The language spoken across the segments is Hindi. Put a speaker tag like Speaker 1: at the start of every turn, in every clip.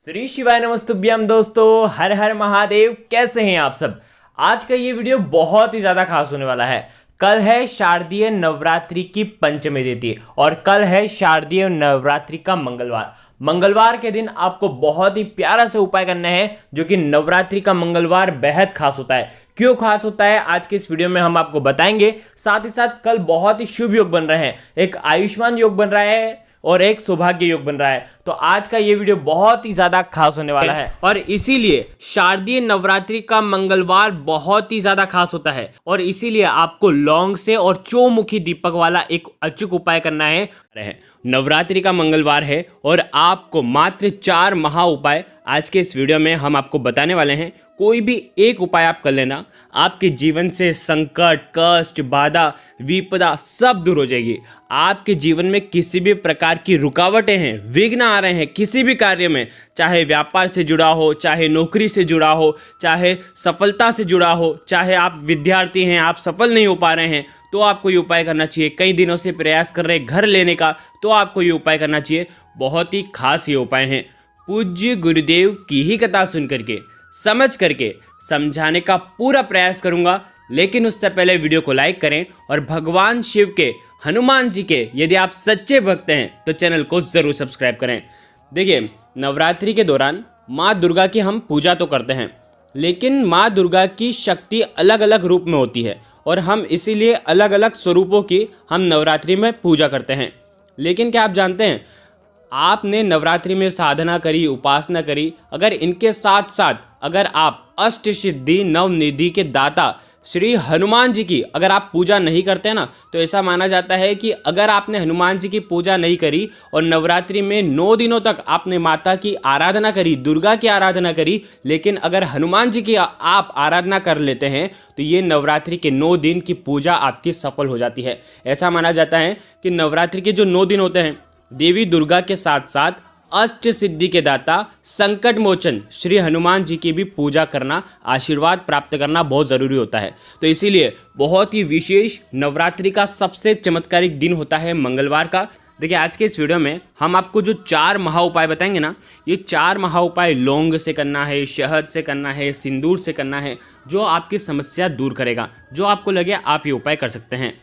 Speaker 1: श्री शिवाय नमस्तुभ्यम दोस्तों, हर हर महादेव। कैसे हैं आप सब। आज का ये वीडियो बहुत ही ज्यादा खास होने वाला है। कल है शारदीय नवरात्रि की पंचमी तिथि और कल है शारदीय नवरात्रि का मंगलवार। मंगलवार के दिन आपको बहुत ही प्यारा से उपाय करना है, जो कि नवरात्रि का मंगलवार बेहद खास होता है। क्यों खास होता है आज के इस वीडियो में हम आपको बताएंगे। साथ ही साथ कल बहुत ही शुभ योग बन रहे हैं, एक आयुष्मान योग बन रहा है और एक सौभाग्य योग बन रहा है। तो आज का ये वीडियो बहुत ही ज्यादा खास होने वाला है और इसीलिए शारदीय नवरात्रि का मंगलवार बहुत ही ज्यादा खास होता है और इसीलिए आपको लौंग से और चौमुखी दीपक वाला एक अचूक उपाय करना है। नवरात्रि का मंगलवार है और आपको मात्र 4 महा उपाय आज के इस वीडियो में हम आपको बताने वाले हैं। कोई भी एक उपाय आप कर लेना, आपके जीवन से संकट, कष्ट, बाधा, विपदा सब दूर हो जाएगी। आपके जीवन में किसी भी प्रकार की रुकावटें हैं, विघ्न आ रहे हैं किसी भी कार्य में, चाहे व्यापार से जुड़ा हो, चाहे नौकरी से जुड़ा हो, चाहे सफलता से जुड़ा हो, चाहे आप विद्यार्थी हैं, आप सफल नहीं हो पा रहे हैं, तो आपको ये उपाय करना चाहिए। कई दिनों से प्रयास कर रहे घर लेने का, तो आपको ये उपाय करना चाहिए। बहुत ही खास ये उपाय हैं। पूज्य गुरुदेव की ही कथा सुन करके, समझ करके समझाने का पूरा प्रयास करूंगा, लेकिन उससे पहले वीडियो को लाइक करें और भगवान शिव के, हनुमान जी के यदि आप सच्चे भक्त हैं तो चैनल को जरूर सब्सक्राइब करें। देखिए, नवरात्रि के दौरान माँ दुर्गा की हम पूजा तो करते हैं, लेकिन माँ दुर्गा की शक्ति अलग अलग रूप में होती है और हम इसीलिए अलग अलग स्वरूपों की हम नवरात्रि में पूजा करते हैं। लेकिन क्या आप जानते हैं, आपने नवरात्रि में साधना करी, उपासना करी, अगर इनके साथ साथ अगर आप अष्ट सिद्धि नवनिधि के दाता श्री हनुमान जी की अगर आप पूजा नहीं करते हैं ना, तो ऐसा माना जाता है कि अगर आपने हनुमान जी की पूजा नहीं करी और नवरात्रि में 9 दिनों तक आपने माता की आराधना करी, दुर्गा की आराधना करी, लेकिन अगर हनुमान जी की आप आराधना कर लेते हैं तो ये नवरात्रि के 9 दिन की पूजा आपकी सफल हो जाती है। ऐसा माना जाता है कि नवरात्रि के जो 9 दिन होते हैं, देवी दुर्गा के साथ साथ अष्ट सिद्धि के दाता संकट मोचन श्री हनुमान जी की भी पूजा करना, आशीर्वाद प्राप्त करना बहुत ज़रूरी होता है। तो इसीलिए बहुत ही विशेष नवरात्रि का सबसे चमत्कारिक दिन होता है मंगलवार का। देखिए, आज के इस वीडियो में हम आपको जो 4 महा उपाय बताएंगे ना, ये 4 महा उपाय लौंग से करना है, शहद से करना है, सिंदूर से करना है, जो आपकी समस्या दूर करेगा। जो आपको लगे आप ये उपाय कर सकते हैं।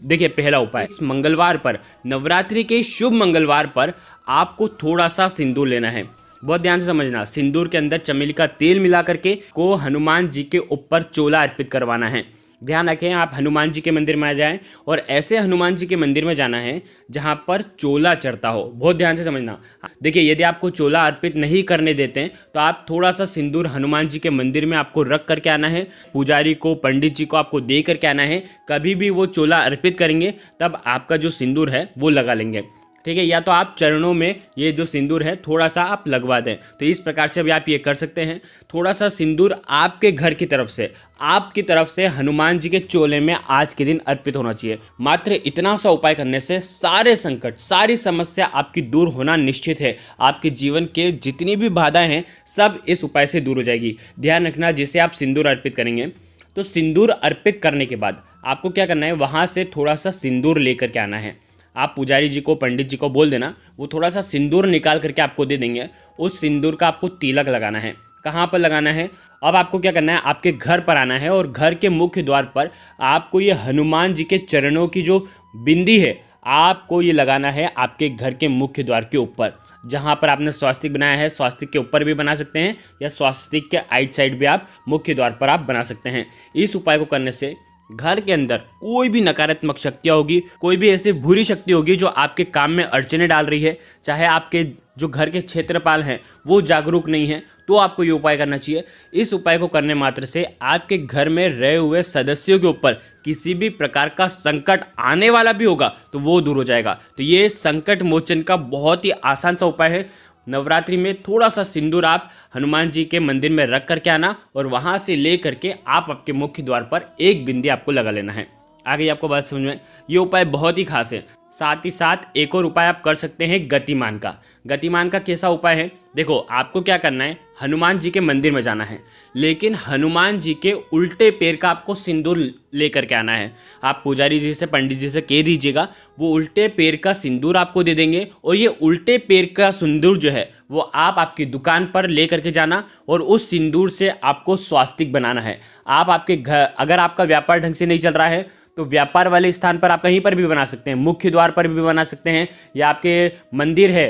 Speaker 1: देखिए, पहला उपाय, इस मंगलवार पर, नवरात्रि के शुभ मंगलवार पर आपको थोड़ा सा सिंदूर लेना है। बहुत ध्यान से समझना। सिंदूर के अंदर चमेली का तेल मिला करके को हनुमान जी के ऊपर चोला अर्पित करवाना है। ध्यान रखें, आप हनुमान जी के मंदिर में आ जाएं और ऐसे हनुमान जी के मंदिर में जाना है जहां पर चोला चढ़ता हो। बहुत ध्यान से समझना। देखिए, यदि आपको चोला अर्पित नहीं करने देते हैं तो आप थोड़ा सा सिंदूर हनुमान जी के मंदिर में आपको रख करके आना है। पुजारी को, पंडित जी को आपको दे करके आना है। कभी भी वो चोला अर्पित करेंगे तब आपका जो सिंदूर है वो लगा लेंगे, ठीक है। या तो आप चरणों में ये जो सिंदूर है थोड़ा सा आप लगवा दें। तो इस प्रकार से भी आप ये कर सकते हैं। थोड़ा सा सिंदूर आपके घर की तरफ से, आपकी तरफ से हनुमान जी के चोले में आज के दिन अर्पित होना चाहिए। मात्र इतना सा उपाय करने से सारे संकट, सारी समस्या आपकी दूर होना निश्चित है। आपके जीवन के जितनी भी बाधाएं हैं सब इस उपाय से दूर हो जाएगी। ध्यान रखना, जिसे आप सिंदूर अर्पित करेंगे तो सिंदूर अर्पित करने के बाद आपको क्या करना है, वहाँ से थोड़ा सा सिंदूर लेकर के आना है। आप पुजारी जी को, पंडित जी को बोल देना, वो थोड़ा सा सिंदूर निकाल करके आपको दे देंगे। उस सिंदूर का आपको तिलक लगाना है। कहाँ पर लगाना है, अब आपको क्या करना है, आपके घर पर आना है और घर के मुख्य द्वार पर आपको ये हनुमान जी के चरणों की जो बिंदी है, आपको ये लगाना है आपके घर के मुख्य द्वार के ऊपर। जहाँ पर आपने स्वास्तिक बनाया है, स्वास्तिक के ऊपर भी बना सकते हैं या स्वास्तिक के आइट साइड भी आप मुख्य द्वार पर आप बना सकते हैं। इस उपाय को करने से घर के अंदर कोई भी नकारात्मक शक्तियाँ होगी, कोई भी ऐसी बुरी शक्ति होगी जो आपके काम में अड़चने डाल रही है, चाहे आपके जो घर के क्षेत्रपाल हैं वो जागरूक नहीं है, तो आपको ये उपाय करना चाहिए। इस उपाय को करने मात्र से आपके घर में रहे हुए सदस्यों के ऊपर किसी भी प्रकार का संकट आने वाला भी होगा तो वो दूर हो जाएगा। तो ये संकट मोचन का बहुत ही आसान सा उपाय है। नवरात्रि में थोड़ा सा सिंदूर आप हनुमान जी के मंदिर में रख करके आना और वहाँ से ले करके आप आपके मुख्य द्वार पर एक बिंदी आपको लगा लेना है। आ गई आपको बात समझ में। ये उपाय बहुत ही खास है।
Speaker 2: साथ ही साथ एक और उपाय आप कर सकते हैं गतिमान का। गतिमान का कैसा उपाय है? देखो, आपको क्या करना है, हनुमान जी के मंदिर में जाना है, लेकिन हनुमान जी के उल्टे पैर का आपको सिंदूर लेकर के आना है। आप पुजारी जी से, पंडित जी से कह दीजिएगा, वो उल्टे पैर का सिंदूर आपको दे देंगे। और ये उल्टे पैर का सिंदूर जो है वो आप आपकी दुकान पर ले करके जाना और उस सिंदूर से आपको स्वास्तिक बनाना है। आप आपके घर, अगर आपका व्यापार ढंग से नहीं चल रहा है तो व्यापार वाले स्थान पर आप कहीं पर भी बना सकते हैं, मुख्य द्वार पर भी बना सकते हैं, या आपके मंदिर है,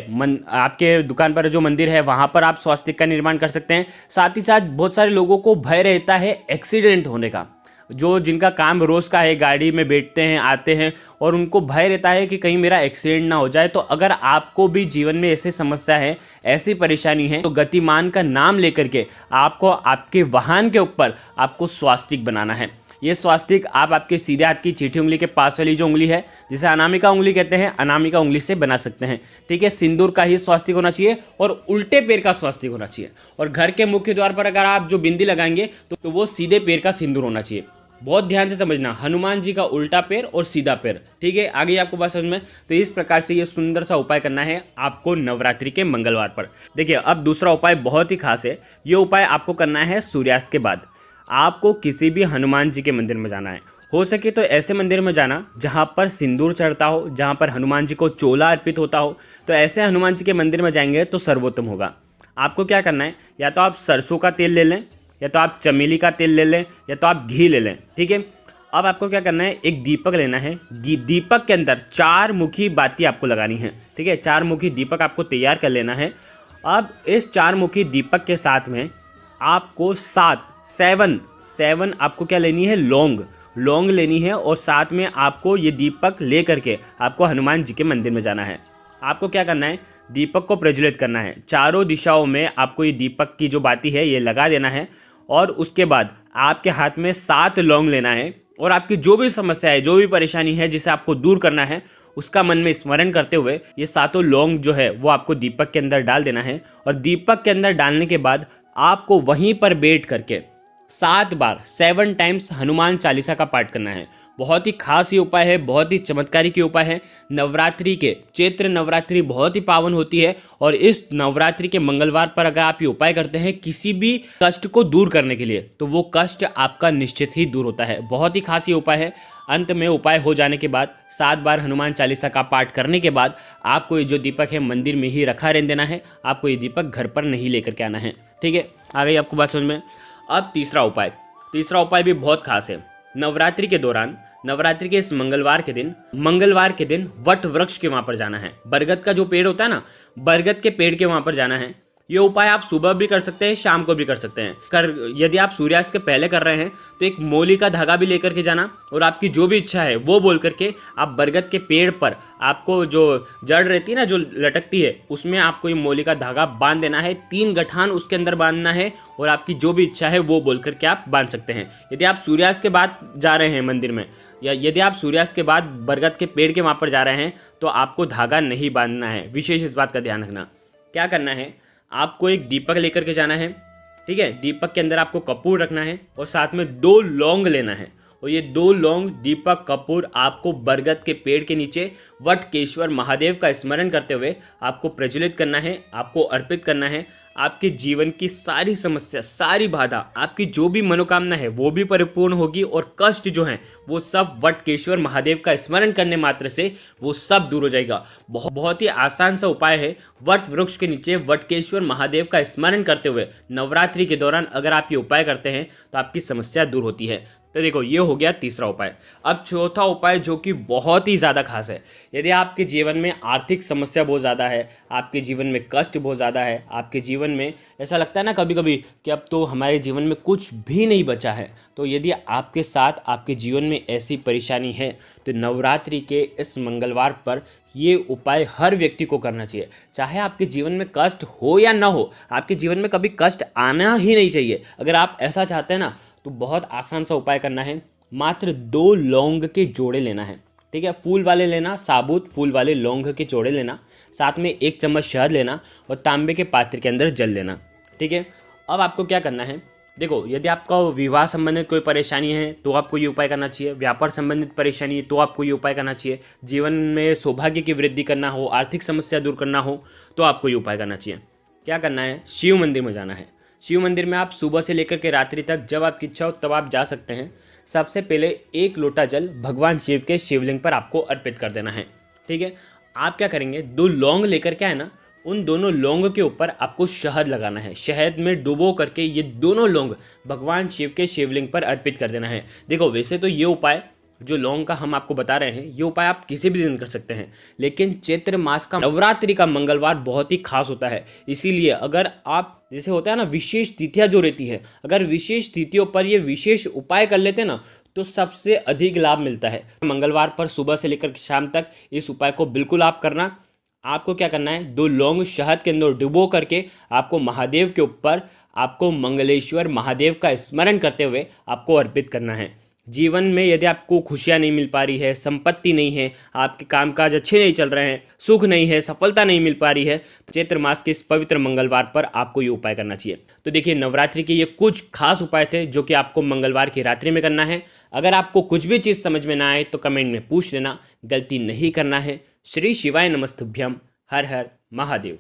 Speaker 2: आपके दुकान पर जो मंदिर है वहाँ पर आप स्वास्तिक का निर्माण कर सकते हैं। साथ ही साथ बहुत सारे लोगों को भय रहता है एक्सीडेंट होने का, जो जिनका काम रोज़ का है, गाड़ी में बैठते हैं, आते हैं, और उनको भय रहता है कि कहीं मेरा एक्सीडेंट ना हो जाए। तो अगर आपको भी जीवन में ऐसी समस्या है, ऐसी परेशानी है, तो गतिमान का नाम लेकर के आपको आपके वाहन के ऊपर आपको स्वास्तिक बनाना है। ये स्वास्तिक आप आपके सीधे हाथ की चीठी उंगली के पास वाली जो उंगली है, जिसे अनामिका उंगली कहते हैं, अनामिका उंगली से बना सकते हैं। ठीक है, सिंदूर का ही स्वास्तिक होना चाहिए और उल्टे पैर का स्वास्तिक होना चाहिए। और घर के मुख्य द्वार पर अगर आप जो बिंदी लगाएंगे तो वो सीधे पैर का सिंदूर होना चाहिए। बहुत ध्यान से समझना, हनुमान जी का उल्टा पैर और सीधा पैर। ठीक है, आगे आपको बात समझ में। तो इस प्रकार से ये सुंदर सा उपाय करना है आपको नवरात्रि के मंगलवार पर। देखिए, अब दूसरा उपाय बहुत ही खास है। ये उपाय आपको करना है सूर्यास्त के बाद। आपको किसी भी हनुमान जी के मंदिर में जाना है। हो सके तो ऐसे मंदिर में जाना जहाँ पर सिंदूर चढ़ता हो, जहाँ पर हनुमान जी को चोला अर्पित होता हो। तो ऐसे हनुमान जी के मंदिर में जाएंगे तो सर्वोत्तम होगा। आपको क्या करना है, या तो आप सरसों का तेल ले लें, या तो आप चमेली का तेल ले लें, या तो आप घी ले लें। ठीक है, अब आपको क्या करना है, एक दीपक लेना है। दीपक के अंदर 4 मुखी बाती आपको लगानी है। ठीक है, 4 मुखी दीपक आपको तैयार कर लेना है। अब इस 4 मुखी दीपक के साथ में आपको 7 आपको क्या लेनी है, लौंग लेनी है। और साथ में आपको ये दीपक ले करके आपको हनुमान जी के मंदिर में जाना है। आपको क्या करना है, दीपक को प्रज्वलित करना है। चारों दिशाओं में आपको ये दीपक की जो बाती है ये लगा देना है। और उसके बाद आपके हाथ में 7 लौंग लेना है। और आपकी जो भी समस्या है, जो भी परेशानी है जिसे आपको दूर करना है, उसका मन में स्मरण करते हुए ये 7 लौंग जो है वो आपको दीपक के अंदर डाल देना है। और दीपक के अंदर डालने के बाद आपको वहीं पर बैठ करके 7 बार 7 टाइम्स हनुमान चालीसा का पाठ करना है। बहुत ही खास ये उपाय है, बहुत ही चमत्कारिक ये उपाय है। नवरात्रि के, चैत्र नवरात्रि बहुत ही पावन होती है, और इस नवरात्रि के मंगलवार पर अगर आप ये उपाय करते हैं किसी भी कष्ट को दूर करने के लिए, तो वो कष्ट आपका निश्चित ही दूर होता है। बहुत ही खास ये उपाय है। अंत में उपाय हो जाने के बाद 7 बार हनुमान चालीसा का पाठ करने के बाद आपको ये जो दीपक है मंदिर में ही रखा रहने देना है। आपको ये दीपक घर पर नहीं लेकर के आना है। ठीक है, आ गई आपको बात समझ में। अब तीसरा उपाय भी बहुत खास है। नवरात्रि के दौरान, नवरात्रि के इस मंगलवार के दिन वट वृक्ष के वहाँ पर जाना है। बरगद का जो पेड़ होता है ना, बरगद के पेड़ के वहाँ पर जाना है। ये उपाय आप सुबह भी कर सकते हैं, शाम को भी कर सकते हैं। यदि आप सूर्यास्त के पहले कर रहे हैं तो एक मोली का धागा भी लेकर के जाना, और आपकी जो भी इच्छा है वो बोल करके आप बरगद के पेड़ पर, आपको जो जड़ रहती है ना, जो लटकती है, उसमें आपको ये मोली का धागा बांध देना है। 3 गठान उसके अंदर बांधना है, और आपकी जो भी इच्छा है वो बोल करके आप बांध सकते हैं। यदि आप सूर्यास्त के बाद जा रहे हैं मंदिर में, या यदि आप सूर्यास्त के बाद बरगद के पेड़ के वहाँ पर जा रहे हैं, तो आपको धागा नहीं बांधना है। विशेष इस बात का ध्यान रखना। क्या करना है, आपको एक दीपक लेकर के जाना है। ठीक है, दीपक के अंदर आपको कपूर रखना है, और साथ में 2 लौंग लेना है। और ये 2 लौंग, दीपक, कपूर आपको बरगद के पेड़ के नीचे वटकेश्वर महादेव का स्मरण करते हुए आपको प्रज्वलित करना है, आपको अर्पित करना है। आपके जीवन की सारी समस्या, सारी बाधा, आपकी जो भी मनोकामना है वो भी परिपूर्ण होगी, और कष्ट जो हैं वो सब वटकेश्वर महादेव का स्मरण करने मात्र से वो सब दूर हो जाएगा। बहुत ही आसान सा उपाय है। वट वृक्ष के नीचे वटकेश्वर महादेव का स्मरण करते हुए नवरात्रि के दौरान अगर आप ये उपाय करते हैं तो आपकी समस्या दूर होती है। तो देखो, ये हो गया तीसरा उपाय। अब चौथा उपाय जो कि बहुत ही ज़्यादा खास है। यदि आपके जीवन में आर्थिक समस्या बहुत ज़्यादा है, आपके जीवन में कष्ट बहुत ज़्यादा है, आपके जीवन में ऐसा लगता है ना कभी कभी कि अब तो हमारे जीवन में कुछ भी नहीं बचा है, तो यदि आपके साथ आपके जीवन में ऐसी परेशानी है तो नवरात्रि के इस मंगलवार पर ये उपाय हर व्यक्ति को करना चाहिए। चाहे आपके जीवन में कष्ट हो या ना हो, आपके जीवन में कभी कष्ट आना ही नहीं चाहिए। अगर आप ऐसा चाहते हैं ना, तो बहुत आसान सा उपाय करना है। मात्र 2 लौंग के जोड़े लेना है। ठीक है, फूल वाले लेना, साबुत फूल वाले लौंग के जोड़े लेना। साथ में 1 चम्मच शहद लेना, और तांबे के पात्र के अंदर जल लेना। ठीक है, अब आपको क्या करना है, देखो, यदि आपका विवाह संबंधित कोई परेशानी है तो आपको ये उपाय करना चाहिए। व्यापार संबंधित परेशानी है तो आपको ये उपाय करना चाहिए। जीवन में सौभाग्य की वृद्धि करना हो, आर्थिक समस्या दूर करना हो तो आपको ये उपाय करना चाहिए। क्या करना है, शिव मंदिर में जाना है। शिव मंदिर में आप सुबह से लेकर के रात्रि तक जब आपकी इच्छा हो तब आप जा सकते हैं। सबसे पहले 1 लोटा जल भगवान शिव के शिवलिंग पर आपको अर्पित कर देना है। ठीक है, आप क्या करेंगे, 2 लौंग लेकर क्या है ना, उन दोनों लौंग के ऊपर आपको शहद लगाना है। शहद में डुबो करके ये दोनों लौंग भगवान शिव के शिवलिंग पर अर्पित कर देना है। देखो, वैसे तो ये उपाय जो लौंग का हम आपको बता रहे हैं, ये उपाय आप किसी भी दिन कर सकते हैं, लेकिन चैत्र मास का नवरात्रि का मंगलवार बहुत ही खास होता है। इसीलिए अगर आप, जैसे होता है ना, विशेष तिथियां जो रहती है, अगर विशेष तिथियों पर ये विशेष उपाय कर लेते ना तो सबसे अधिक लाभ मिलता है। मंगलवार पर सुबह से लेकर शाम तक इस उपाय को बिल्कुल आप करना। आपको क्या करना है, 2 लौंग शहद के अंदर डुबो करके आपको महादेव के ऊपर, आपको मंगलेश्वर महादेव का स्मरण करते हुए आपको अर्पित करना है। जीवन में यदि आपको खुशियाँ नहीं मिल पा रही है, संपत्ति नहीं है, आपके कामकाज अच्छे नहीं चल रहे हैं, सुख नहीं है, सफलता नहीं मिल पा रही है, चैत्र मास के इस पवित्र मंगलवार पर आपको ये उपाय करना चाहिए। तो देखिए, नवरात्रि के ये कुछ खास उपाय थे जो कि आपको मंगलवार की रात्रि में करना है। अगर आपको कुछ भी चीज़ समझ में ना आए तो कमेंट में पूछ लेना, गलती नहीं करना है। श्री शिवाय नमस्तुभ्यम। हर हर महादेव।